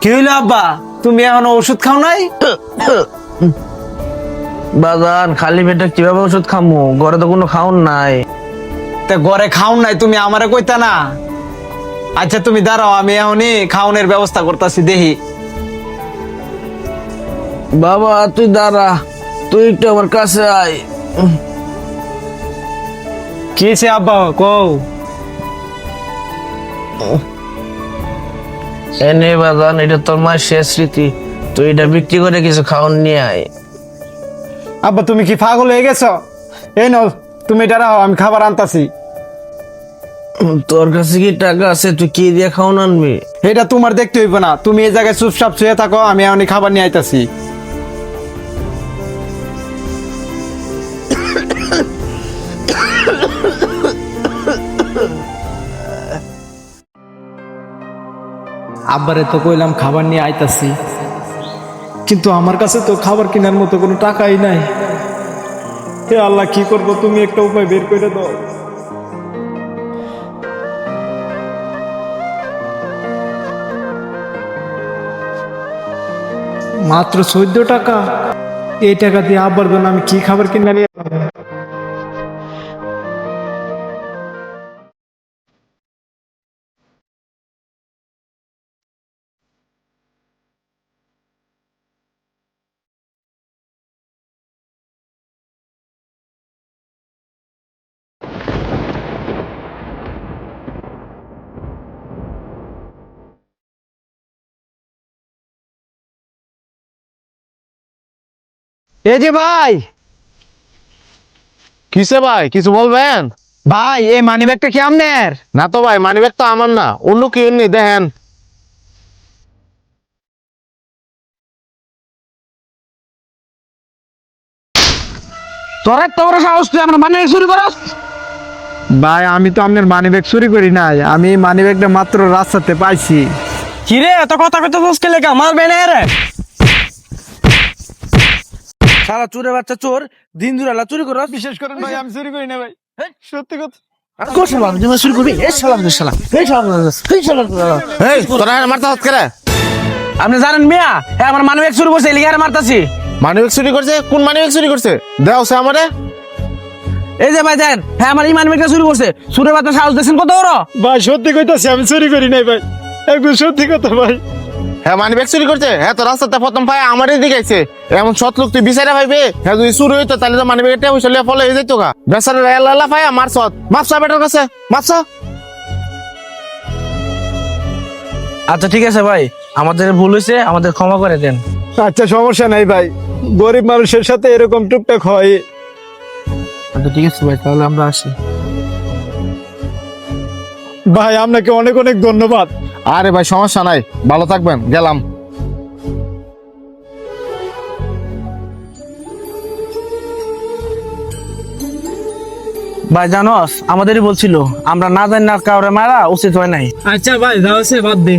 কি হইলো আব্বা, তুমি এখন ওষুধ খাও নাই? বাজান খালি পেটে কিভাবে ওষুধ খামু? ঘরে তো কোনো খাওন নাই। তা ঘরে খাওন নাই, তুমি আমারে কইতা না? আচ্ছা তুমি দাঁড়াও, আমি এখনই খাওনের ব্যবস্থা করতেছি, দেখি। বাবা তুই দাঁড়া, তুই একটু আমার কাছে আয়। কি হয়েছে আব্বা, কও। এনে বাজান, এটা তোর মায়ের শেষ স্মৃতি, তুই এটা বিক্রি করে কিছু খাওন নিয়ে আয়। আব্বা তুমি কি পাগল হয়ে গেছো? এই নাও, তুমি দাঁড়াও, আমি খাবার আনতাছি। তোর কাছে কি টাকা আছে? তুই কি দিয়ে খাওন আনবি? এটা তোমার দেখতে হইব না, তুমি এই জায়গায় চুপচাপ শুয়ে থাকো, আমি এখনই খাবার নিয়ে আইতাছি। আব্বারে তো কইলাম খাবার নিয়ে আইতাছি, কিন্তু আমার কাছে তো খাবার কেনার মতো কোনো টাকাই নাই। হে আল্লাহ, কি করব, তুমি একটা উপায় বের করে দাও। মাত্র 14 টাকা, এই টাকা দিয়ে আব্বার জন্য আমি কি খাবার কিনে নিয়ে। এই যে ভাই। কিসে ভাই, কিছু বলবেন? ভাই এই মানি ব্যাগটা কি আপনার? না তো ভাই, মানিব্যাগ তো আমার না, অন্য কি এমনি দেখেন। তোর এত বড় সাহস, তুই আমার মানে শুরু করস? ভাই আমি তো আপনার মানি ব্যাগ চুরি করি নাই, আমি মানি ব্যাগটা মাত্র রাস্তাতে পাইছি। কি রে, এত কথা কত মুশকিল লেখা মারবে না রে? সারা চোরের বাচ্চা চোর, দিন দুরালা চুরি করস। বিশেষ করেন ভাই, আমি চুরি করি না ভাই, সত্যি কথা। আপনি জানেন মিয়া, হ্যাঁ আমার মানি ব্যাগ চুরি করছে, এলিগারে মারতাছি। মানিব্যাগ চুরি করছে? কোন মানিব্যাগ চুরি করছে? দেও সে আমারে। এই যে ভাই দেন, হ্যাঁ আমার এই মানি ব্যাগটা চুরি করছে। চোরের বাচ্চা সাহস দেখছেন কত বড়? ভাই সত্যি কইতাছি, আমি চুরি করি নাই ভাই, একদম সত্যি কথা ভাই। হ্যাঁ মানিব্যাগ চুরি করছে, হ্যাঁ তো রাস্তাতে প্রথম পায় আমারই দিকে আইছে। এমন সৎ লোক তুই বিচারে ভাইবে? হ্যাঁ যদি চুরি হইতো তাহলে তো মানিব্যাগের টেবিল চলে ফলে হয়ে যেত গা। বেচারা এলা পায় মার সৎ মাপসা বেটার কাছে মাপসা। আচ্ছা ঠিক আছে ভাই, আমাদের ভুল হয়েছে, আমাদের ক্ষমা করে দেন। আচ্ছা সমস্যা নাই ভাই, গরিব মানুষের সাথে এরকম টুকটাক হয়। আচ্ছা ঠিক আছে ভাই, তাহলে আমরা আসি। ভাই আপনাকে অনেক অনেক ধন্যবাদ। আরে ভাই সমস্যা নাই, ভালো থাকবেন, গেলাম। ভাই জানোস, আমাদেরই বলছিল আমরা না জানি না কাউরে মারা উচিত হয় নাই। আচ্ছা ভাই, যাও সে বাদ দে।